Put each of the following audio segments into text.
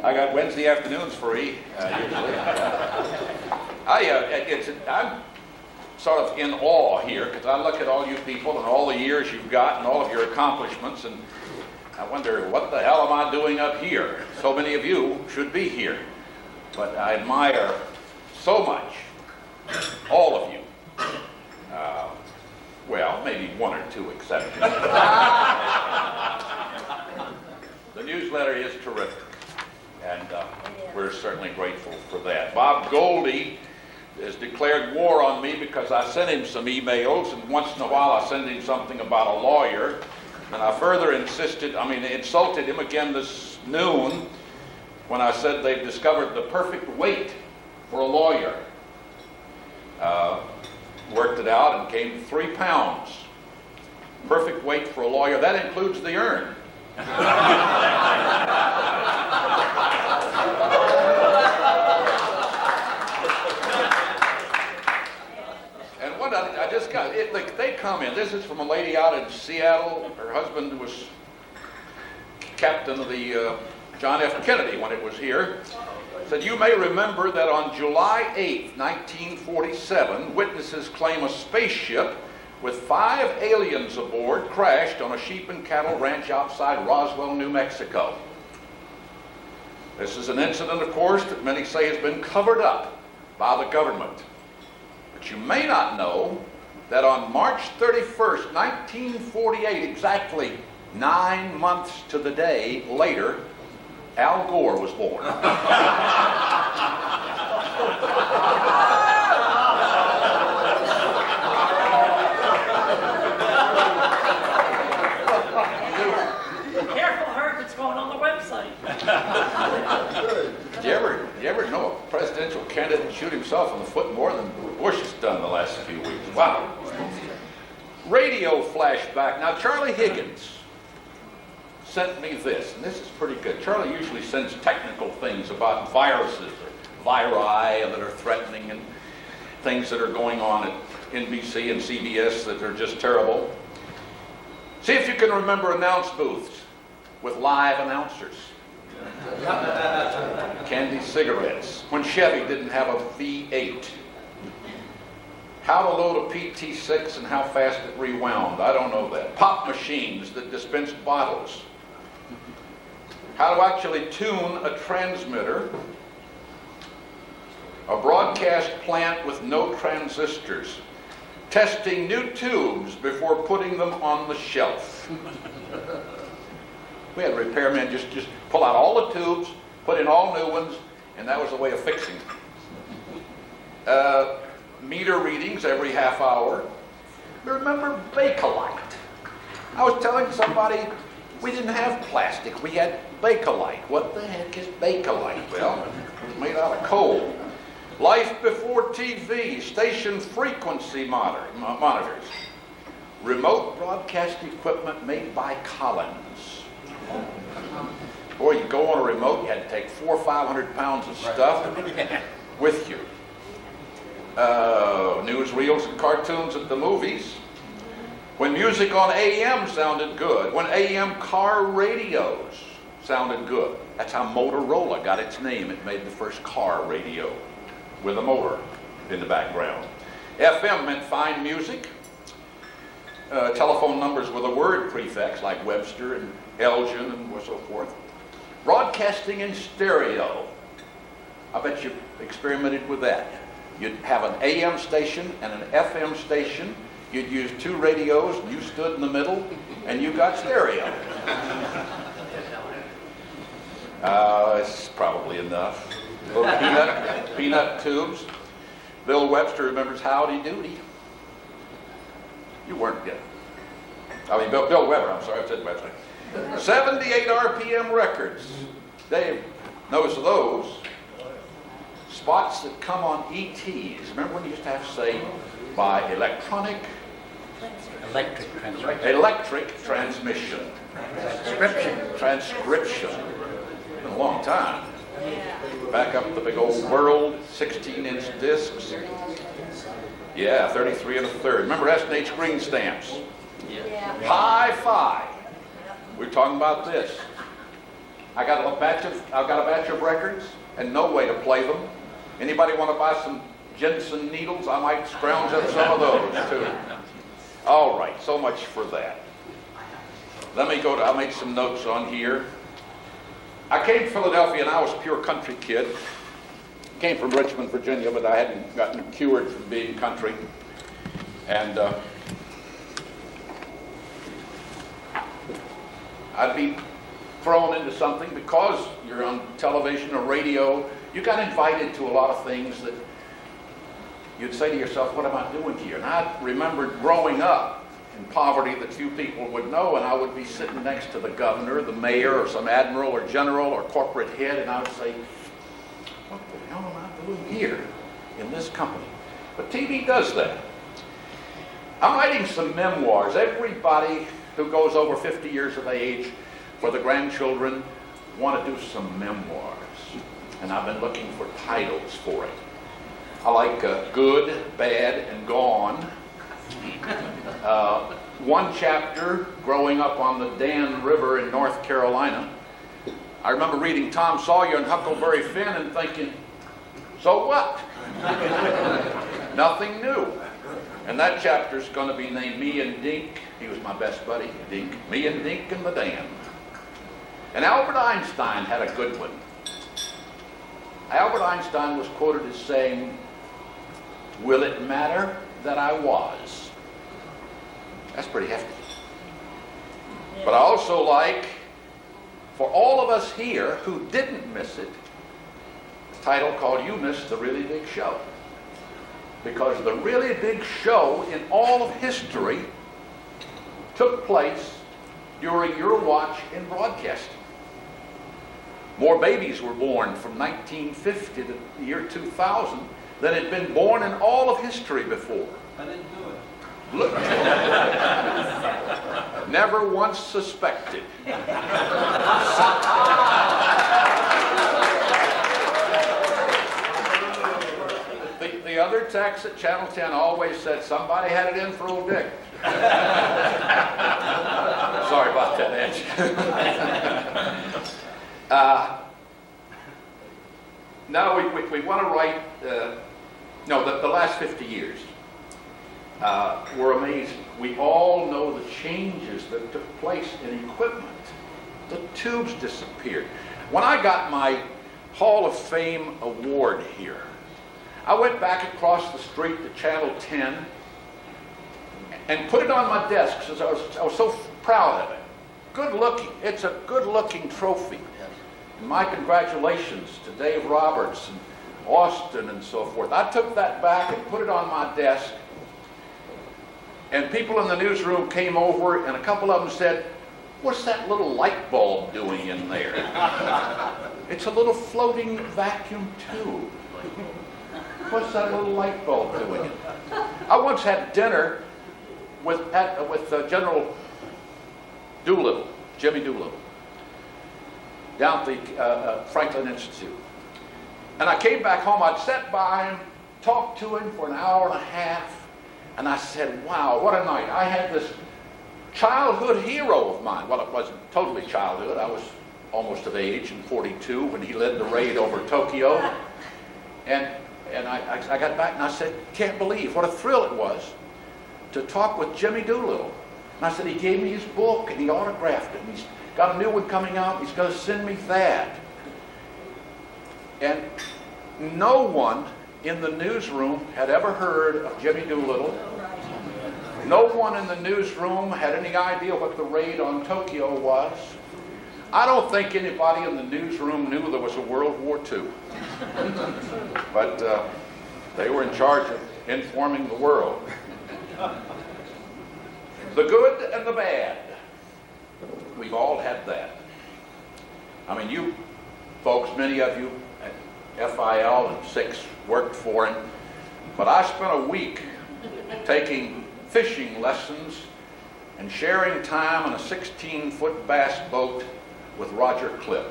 I got Wednesday afternoons free, usually. I'm sort of in awe here because I look at all you people and all the years you've got and all of your accomplishments, and I wonder, what the hell am I doing up here? So many of you should be here. But I admire so much all of you. Well, maybe one or two exceptions. The newsletter is terrific, and we're certainly grateful for that. Bob Goldie has declared war on me because I sent him some emails, and once in a while I send him something about a lawyer, and I further insulted him again this noon when I said they've discovered the perfect weight for a lawyer. Worked it out and came to 3 pounds. Perfect weight for a lawyer. That includes the urn. And what I just got, they come in. This is from a lady out in Seattle. Her husband was captain of the John F. Kennedy when it was here. Said, you may remember that on July 8, 1947, witnesses claim a spaceship with 5 aliens aboard crashed on a sheep and cattle ranch outside Roswell, New Mexico. This is an incident, of course, that many say has been covered up by the government. But you may not know that on March 31st, 1948, exactly 9 months to the day later, Al Gore was born. Careful, Herb, it's going on the website. Did you ever know a presidential candidate shoot himself in the foot more than Bush has done the last few weeks? Wow. Radio flashback. Now, Charlie Higgins sent me this, and this is pretty good. Charlie usually sends technical things about viruses or viri that are threatening and things that are going on at NBC and CBS that are just terrible. See if you can remember announce booths with live announcers. Candy cigarettes. When Chevy didn't have a V8. How to load a PT6 and how fast it rewound. I don't know that. Pop machines that dispensed bottles. How to actually tune a transmitter. A broadcast plant with no transistors. Testing new tubes before putting them on the shelf. We had repairmen just pull out all the tubes, put in all new ones, and that was a way of fixing them. Meter readings every half hour. Remember Bakelite? I was telling somebody we didn't have plastic, we had Bakelite. What the heck is Bakelite? Well, it was made out of coal. Life before TV, station frequency monitors. Remote broadcast equipment made by Collins. Boy, you go on a remote, you had to take 400 or 500 pounds of stuff with you. Newsreels and cartoons at the movies. When music on AM sounded good. When AM car radios sounded good. That's how Motorola got its name. It made the first car radio with a motor in the background. FM meant fine music. Telephone numbers with a word prefix like Webster and Elgin and so forth. Broadcasting in stereo. I bet you experimented with that. You'd have an AM station and an FM station. You'd use 2 radios, and you stood in the middle, and you got stereo. It's probably enough. Little peanut tubes. Bill Webster remembers Howdy Doody. You weren't yet. Bill Weber, I'm sorry, I said Webster. 78 RPM records. Dave knows those. Spots that come on ETs. Remember when you used to have to say, by electric transmission. Transcription. It's been a long time. Back up the big old World 16-inch discs. Yeah, 33 1/3. Remember S&H green stamps? Yeah. Hi-Fi. We're talking about this. I've got a batch of records and no way to play them. Anybody want to buy some Jensen needles? I might scrounge up some of those too. All right, so much for that. I'll make some notes on here. I came to Philadelphia and I was a pure country kid. Came from Richmond, Virginia, but I hadn't gotten cured from being country. And I'd be thrown into something because you're on television or radio. You got invited to a lot of things that you'd say to yourself, what am I doing here? And I remembered growing up in poverty that few people would know, and I would be sitting next to the governor, the mayor, or some admiral or general or corporate head, and I would say, what the hell am I doing here in this company? But TV does that. I'm writing some memoirs. Everybody who goes over 50 years of age, for the grandchildren, want to do some memoirs. And I've been looking for titles for it. I like Good, Bad, and Gone. One chapter, growing up on the Dan River in North Carolina. I remember reading Tom Sawyer and Huckleberry Finn and thinking, so what? Nothing new. And that chapter's going to be named Me and Dink. He was my best buddy, Dink. Me and Dink and the Dan. And Albert Einstein had a good one. Albert Einstein was quoted as saying, will it matter that I was? That's pretty hefty. But I also like, for all of us here who didn't miss it, a title called You Missed the Really Big Show. Because the really big show in all of history took place during your watch in broadcasting. More babies were born from 1950 to the year 2000 than had been born in all of history before. I didn't do it. Look. Never once suspected. The other techs at Channel 10 always said somebody had it in for old Dick. Sorry about that, Edge. Now we want to write, the last 50 years were amazing. We all know the changes that took place in equipment. The tubes disappeared. When I got my Hall of Fame award here, I went back across the street to Channel 10 and put it on my desk because I was so proud of it. Good looking. It's a good looking trophy. And my congratulations to Dave Roberts and Austin and so forth. I took that back and put it on my desk. And people in the newsroom came over and a couple of them said, what's that little light bulb doing in there? It's a little floating vacuum tube. What's that little light bulb doing? I once had dinner with General Doolittle, Jimmy Doolittle, down at the Franklin Institute. And I came back home. I'd sat by him, talked to him for an hour and a half, and I said, wow, what a night. I had this childhood hero of mine. Well, it wasn't totally childhood. I was almost of age in 42 when he led the raid over Tokyo. And I got back and I said, can't believe what a thrill it was to talk with Jimmy Doolittle. And I said, he gave me his book and he autographed it. And he's got a new one coming out. He's going to send me that. And no one in the newsroom had ever heard of Jimmy Doolittle. No one in the newsroom had any idea what the raid on Tokyo was. I don't think anybody in the newsroom knew there was a World War II. But they were in charge of informing the world. The good and the bad. We've all had that. I mean, you folks, many of you at FIL and 6 worked for him. But I spent a week taking fishing lessons and sharing time on a 16-foot bass boat with Roger Clipp.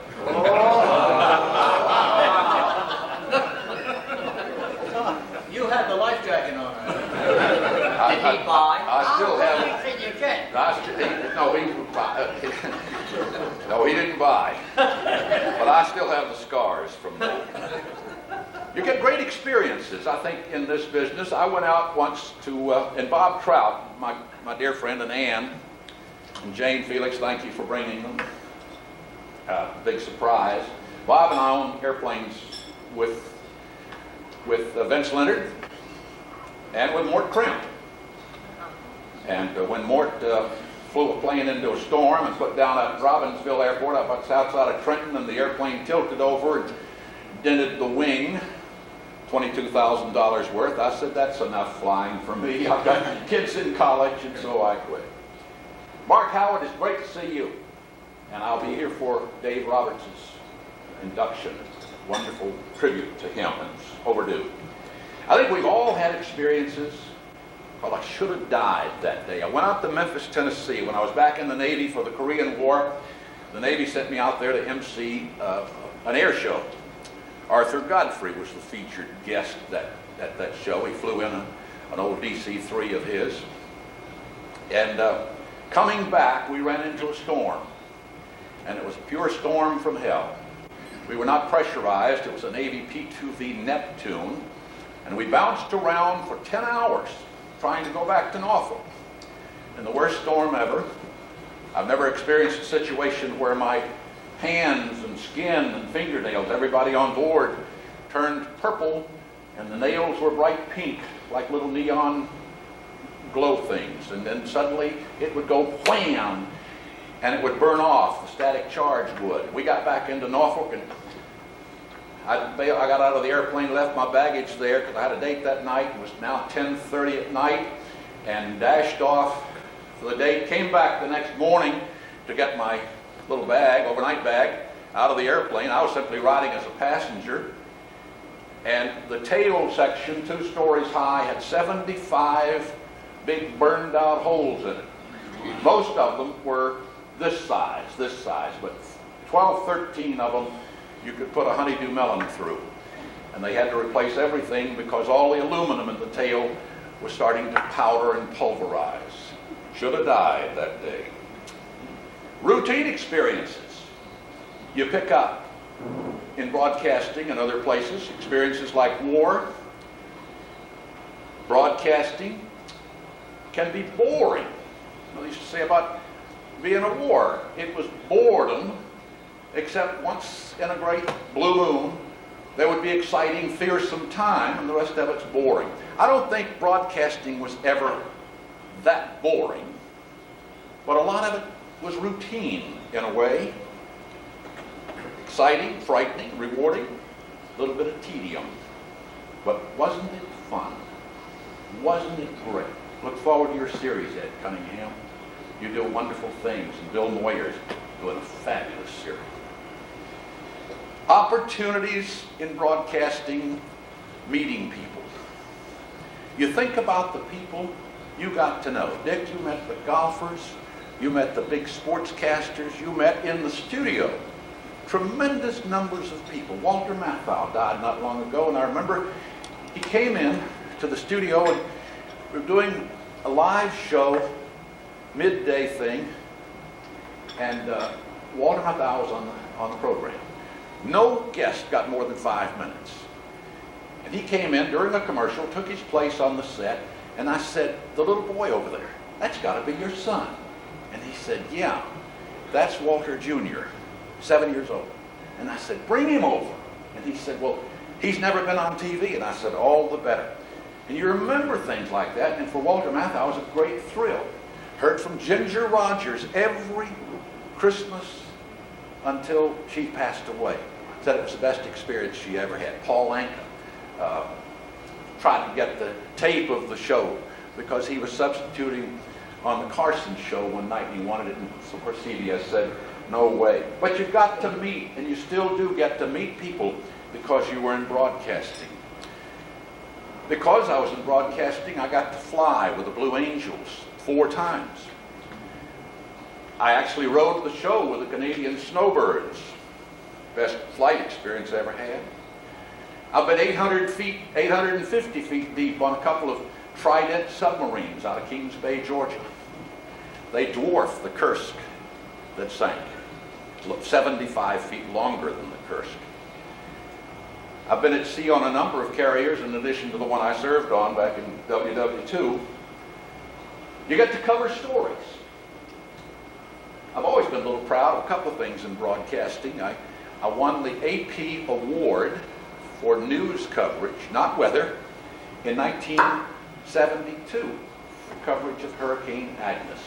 You had the life jacket on, right? Did he buy? I still have. You can't. No, he didn't buy. But I still have the scars from that. You get great experiences, I think, in this business. I went out once to, and Bob Trout, my dear friend, and Ann, and Jane Felix, thank you for bringing them. Big surprise. Bob and I own airplanes with Vince Leonard and with Mort Krimp. And when Mort flew a plane into a storm and put down at Robbinsville Airport outside of Trenton, and the airplane tilted over and dented the wing, $22,000 worth. I said, that's enough flying for me. I've got kids in college, and so I quit. Mark Howard, it's great to see you. And I'll be here for Dave Roberts' induction. Wonderful tribute to him, and it's overdue. I think we've all had experiences. Well, I should have died that day. I went out to Memphis, Tennessee. When I was back in the Navy for the Korean War, the Navy sent me out there to MC an air show. Arthur Godfrey was the featured guest at that show. He flew in an old DC-3 of his. And coming back, we ran into a storm. And it was a pure storm from hell. We were not pressurized. It was a Navy P-2V Neptune. And we bounced around for 10 hours trying to go back to Norfolk. In the worst storm ever. I've never experienced a situation where my hands and skin and fingernails, everybody on board, turned purple, and the nails were bright pink, like little neon glow things. And then suddenly it would go wham, and it would burn off. The static charge would. We got back into Norfolk, and I got out of the airplane, left my baggage there because I had a date that night. It was now 10:30 at night, and dashed off for the date. Came back the next morning to get my little bag, overnight bag, out of the airplane. I was simply riding as a passenger. And the tail section, 2 stories high, had 75 big burned out holes in it. Most of them were this size, but 12, 13 of them you could put a honeydew melon through. And they had to replace everything because all the aluminum in the tail was starting to powder and pulverize. Should have died that day. Routine experiences you pick up in broadcasting and other places. Experiences like war. Broadcasting can be boring. They used to say about being a war, it was boredom, except once in a great blue moon there would be exciting, fearsome time, and the rest of it's boring. I don't think broadcasting was ever that boring, but a lot of it was routine in a way. Exciting, frightening, rewarding, a little bit of tedium. But wasn't it fun? Wasn't it great? Look forward to your series, Ed Cunningham. You do wonderful things, and Bill Moyer's doing a fabulous series. Opportunities in broadcasting, meeting people. You think about the people you got to know. Dick, you met the golfers, you met the big sportscasters, you met in the studio. Tremendous numbers of people. Walter Matthau died not long ago, and I remember he came in to the studio, and we were doing a live show, midday thing, and Walter Matthau was on the program. No guest got more than 5 minutes. And he came in during a commercial, took his place on the set, and I said, the little boy over there, that's got to be your son. And he said, yeah, that's Walter Jr., 7 years old. And I said, bring him over. And he said, well, he's never been on TV. And I said, all the better. And you remember things like that, and for Walter Matthau, it was a great thrill. Heard from Ginger Rogers every Christmas until she passed away. Said it was the best experience she ever had. Paul Anka tried to get the tape of the show because he was substituting on the Carson show one night, and he wanted it, and of course CBS said, no way. But you got to meet, and you still do get to meet people because you were in broadcasting. Because I was in broadcasting, I got to fly with the Blue Angels 4 times. I actually rode the show with the Canadian Snowbirds. Best flight experience I ever had. I've been 850 feet deep on a couple of Trident submarines out of Kings Bay, Georgia. They dwarf the Kursk that sank. 75 feet longer than the Kursk. I've been at sea on a number of carriers in addition to the one I served on back in WW2. You get to cover stories. I've always been a little proud of a couple of things in broadcasting. I won the AP award for news coverage, not weather, in 1972 for coverage of Hurricane Agnes.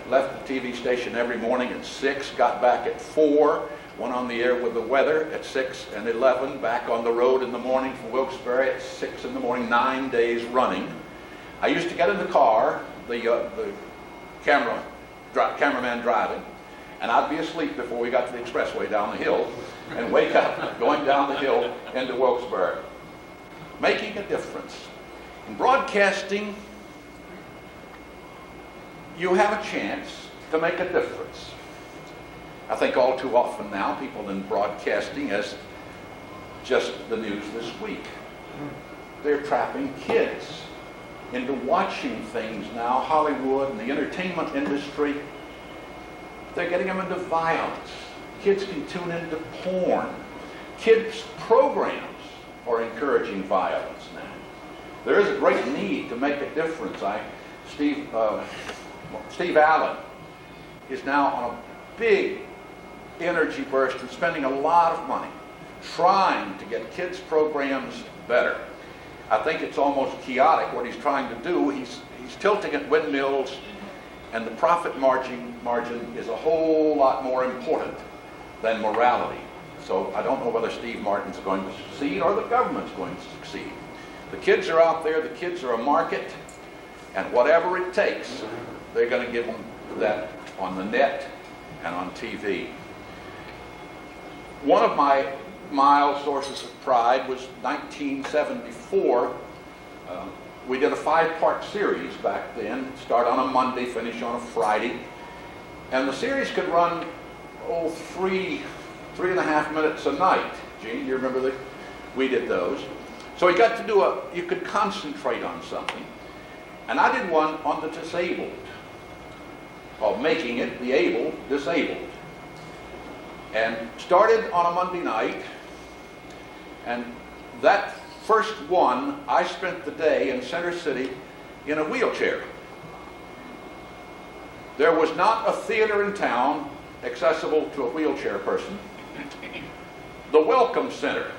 Left the TV station every morning at 6, got back at 4, went on the air with the weather at 6 and 11, back on the road in the morning from Wilkes-Barre at 6 in the morning, 9 days running. I used to get in the car, the cameraman driving, and I'd be asleep before we got to the expressway down the hill, and wake up going down the hill into Wilkes-Barre. Making a difference. In broadcasting, you have a chance to make a difference. I think all too often now people in broadcasting as just the news this week. They're trapping kids into watching things now, Hollywood and the entertainment industry. They're getting them into violence. Kids can tune into porn. Kids' programs are encouraging violence now. There is a great need to make a difference. Steve Allen is now on a big energy burst and spending a lot of money trying to get kids' programs better. I think it's almost chaotic what he's trying to do. He's tilting at windmills, and the profit margin is a whole lot more important than morality. So I don't know whether Steve Martin's going to succeed or the government's going to succeed. The kids are out there, the kids are a market, and whatever it takes, they're going to give them that on the net and on TV. One of my mild sources of pride was 1974. We did a 5-part series back then, start on a Monday, finish on a Friday. And the series could run, 3.5 minutes a night. Gene, you remember that? We did those. So you got to you could concentrate on something. And I did one on the disabled, called Making It the Able Disabled. And started on a Monday night, and that first one, I spent the day in Center City in a wheelchair. There was not a theater in town accessible to a wheelchair person. The Welcome Center,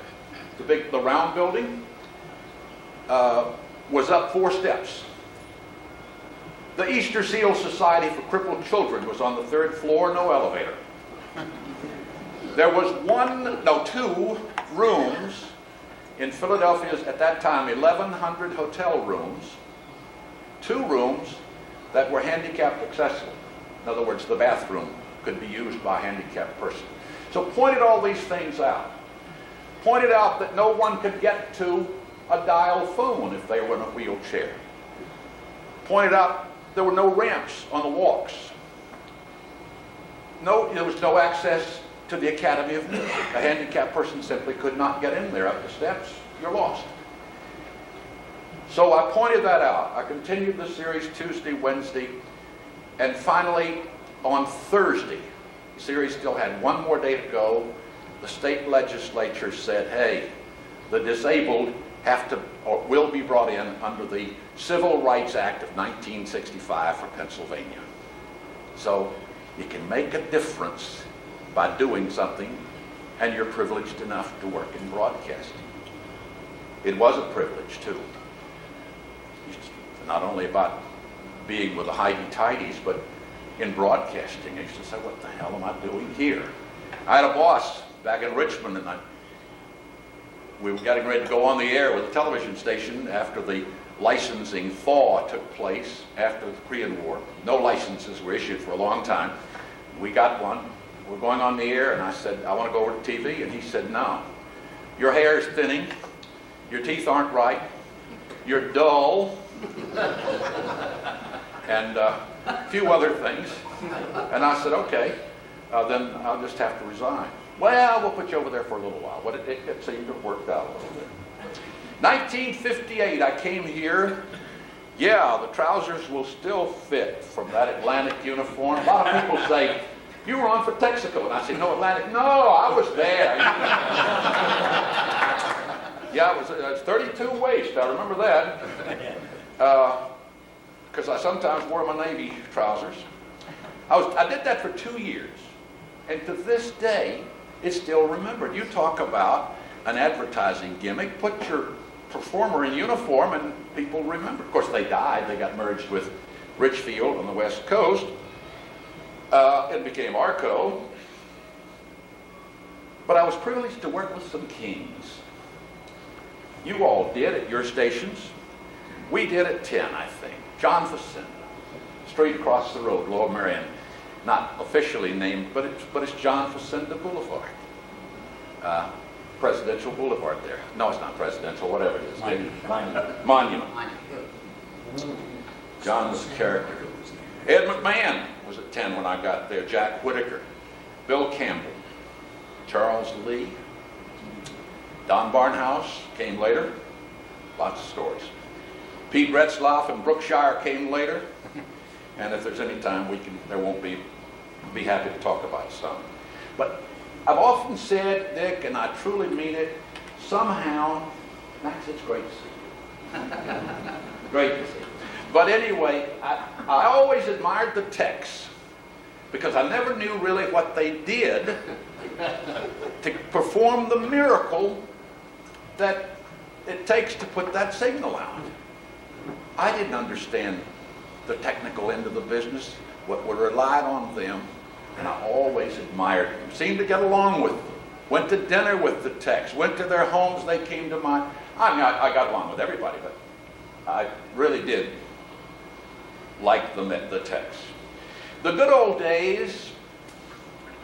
the round building, was up 4 steps. The Easter Seal Society for Crippled Children was on the 3rd floor, no elevator. There was 2 rooms in Philadelphia's, at that time, 1,100 hotel rooms, 2 rooms that were handicapped accessible. In other words, the bathroom could be used by a handicapped person. So pointed all these things out. Pointed out that no one could get to a dial phone if they were in a wheelchair. Pointed out there were no ramps on the walks. There was no access to the Academy of Music. A handicapped person simply could not get in there up the steps. You're lost. So I pointed that out. I continued the series Tuesday, Wednesday, and finally on Thursday, the series still had 1 more day to go. The state legislature said, hey, the disabled have to or will be brought in under the Civil Rights Act of 1965 for Pennsylvania. So you can make a difference by doing something, and you're privileged enough to work in broadcasting. It was a privilege, too. Not only about being with the Heidi-Tidies, but in broadcasting. I used to say, what the hell am I doing here? I had a boss back in Richmond, and we were getting ready to go on the air with a television station after the licensing thaw took place after the Korean War. No licenses were issued for a long time. We got one. We're going on the air, and I said, I want to go over to TV. And he said, no. Your hair is thinning. Your teeth aren't right. You're dull. And a few other things. And I said, okay, then I'll just have to resign. Well, we'll put you over there for a little while. But it seemed to have worked out a little bit. 1958, I came here. Yeah, the trousers will still fit from that Atlantic uniform. A lot of people say, you were on for Texaco. And I said, no, Atlantic. No, I was there. Yeah, it was 32 waist. I remember that. Because I sometimes wore my Navy trousers. I did that for 2 years. And to this day, it's still remembered. You talk about an advertising gimmick, put your performer in uniform and people remember. Of course, they died. They got merged with Richfield on the West Coast. It became Arco. But I was privileged to work with some kings. You all did at your stations. We did at 10, I think. John Facenda, straight across the road, Lower Marion. Not officially named, but it's John Facenda Boulevard. Presidential Boulevard there. No, it's not presidential, whatever it is. Monument. John was a character. Ed McMahon was at 10 when I got there. Jack Whitaker. Bill Campbell. Charles Lee. Don Barnhouse came later. Lots of stories. Pete Retzlaff and Brookshire came later. And if there's any time, there won't be happy to talk about some. But I've often said, Dick, and I truly mean it, somehow, Max, it's great to see you. Great to see you. But anyway, I always admired the Tex because I never knew really what they did to perform the miracle that it takes to put that signal out. I didn't understand the technical end of the business, what we relied on them, and I always admired them. Seemed to get along with them. Went to dinner with the Tex. Went to their homes. They came to mine. I mean, I got along with everybody, but I really did like the Tex. The good old days,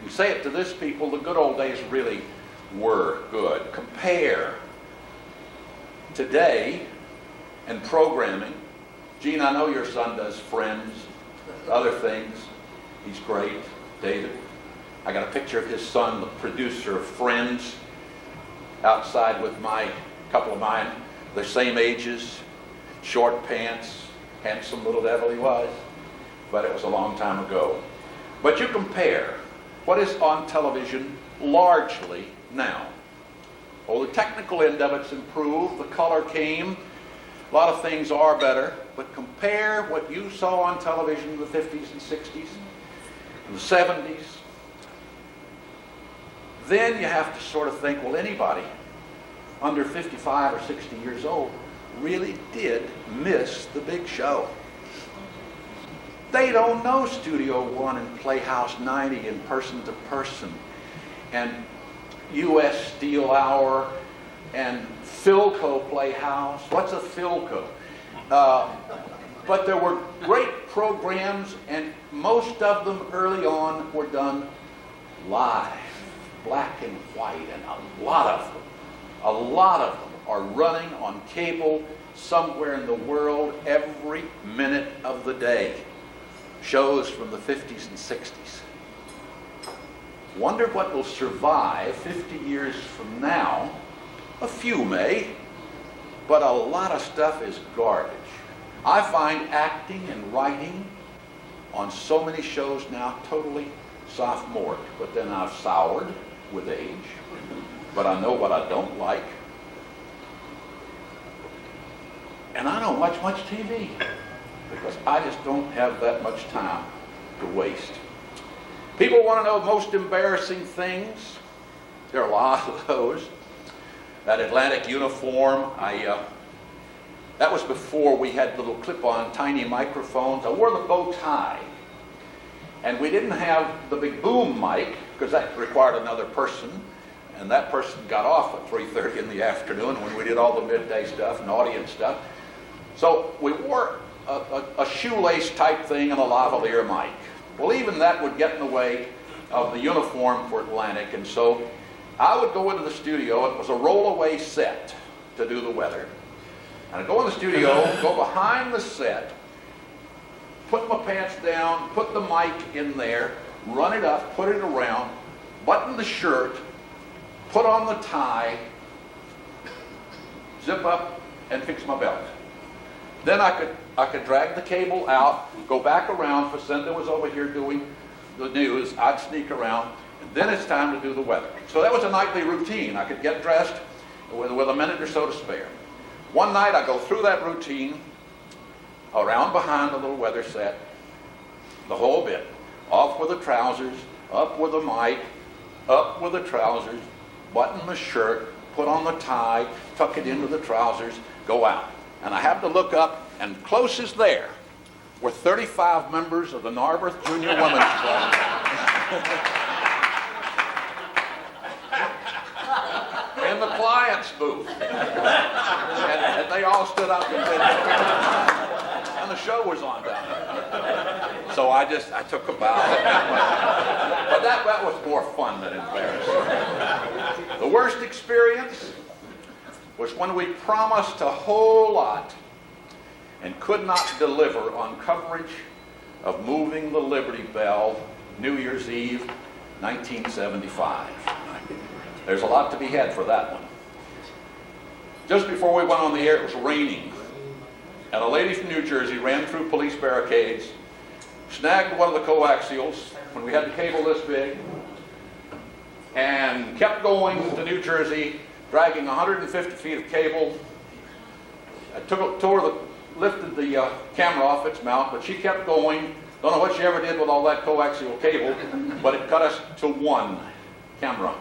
you say it to this people, the good old days really were good. Compare today and programming. Gene, I know your son does Friends, other things. He's great. David. I got a picture of his son, the producer of Friends, outside with a couple of mine. They're same ages, short pants, handsome little devil he was. But it was a long time ago. But you compare what is on television largely now. Oh, the technical end of it's improved. The color came. A lot of things are better. But compare what you saw on television in the 50s and 60s, in the 70s. Then you have to sort of think, well, anybody under 55 or 60 years old really did miss the big show. They don't know Studio One and Playhouse 90 and Person to Person and U.S. Steel Hour and Philco Playhouse. What's a Philco? But there were great programs, and most of them early on were done live, black and white, and a lot of them are running on cable somewhere in the world every minute of the day. Shows from the 50s and 60s. Wonder what will survive 50 years from now. A few may, but a lot of stuff is garbage. I find acting and writing on so many shows now totally sophomoric, but then I've soured with age, but I know what I don't like. And I don't watch much TV because I just don't have that much time to waste. People want to know most embarrassing things. There are a lot of those. That Atlantic uniform, that was before we had little clip-on tiny microphones. I wore the bow tie. And we didn't have the big boom mic because that required another person. And that person got off at 3:30 in the afternoon when we did all the midday stuff and audience stuff. So we wore a shoelace type thing and a lavalier mic. Well, even that would get in the way of the uniform for Atlantic. And so I would go into the studio. It was a roll-away set to do the weather. And I'd go in the studio, go behind the set, put my pants down, put the mic in there, run it up, put it around, button the shirt, put on the tie, zip up, and fix my belt. Then I could drag the cable out, go back around. Jacinda was over here doing the news. I'd sneak around. And then it's time to do the weather. So that was a nightly routine. I could get dressed with a minute or so to spare. One night I go through that routine, around behind the little weather set, the whole bit. Off with the trousers, up with the mic, up with the trousers, button my shirt, put on the tie, tuck it into the trousers, go out. And I happened to look up, and closest there were 35 members of the Narberth Junior Women's Club. In the client's booth. And they all stood up and the show was on down there. So I took a bow. But that was more fun than embarrassing. The worst experience was when we promised a whole lot and could not deliver on coverage of moving the Liberty Bell New Year's Eve, 1975. There's a lot to be had for that one. Just before we went on the air, it was raining. And a lady from New Jersey ran through police barricades, snagged one of the coaxials when we had the cable this big, and kept going to New Jersey, dragging 150 feet of cable. I lifted the camera off its mount, but she kept going. Don't know what she ever did with all that coaxial cable, but it cut us to one camera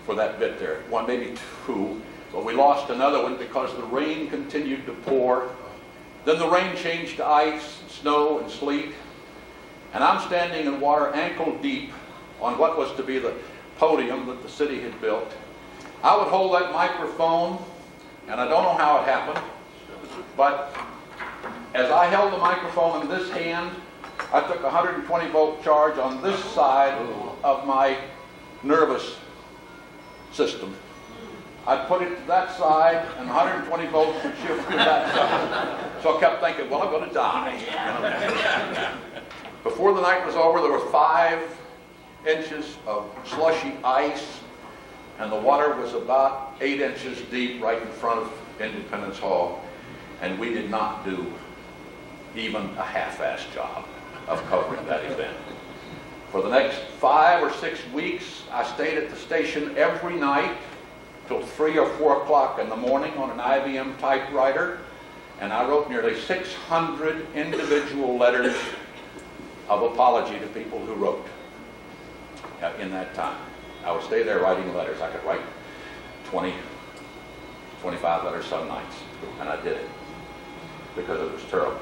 for that bit there. One, maybe two, but we lost another one because the rain continued to pour. Then the rain changed to ice, snow, and sleet. And I'm standing in water ankle deep on what was to be the podium that the city had built. I would hold that microphone, and I don't know how it happened, but as I held the microphone in this hand, I took a 120 volt charge on this side of my nervous system. I'd put it to that side, and 120 volts would shift to that side. So I kept thinking, well, I'm going to die. Before the night was over, there were 5 inches of slushy ice, and the water was about 8 inches deep right in front of Independence Hall. And we did not do even a half-ass job of covering that event. For the next 5 or 6 weeks, I stayed at the station every night till 3 or 4 o'clock in the morning on an IBM typewriter, and I wrote nearly 600 individual letters of apology to people who wrote in that time. I would stay there writing letters. I could write 20, 25 letters some nights, and I did it because it was terrible.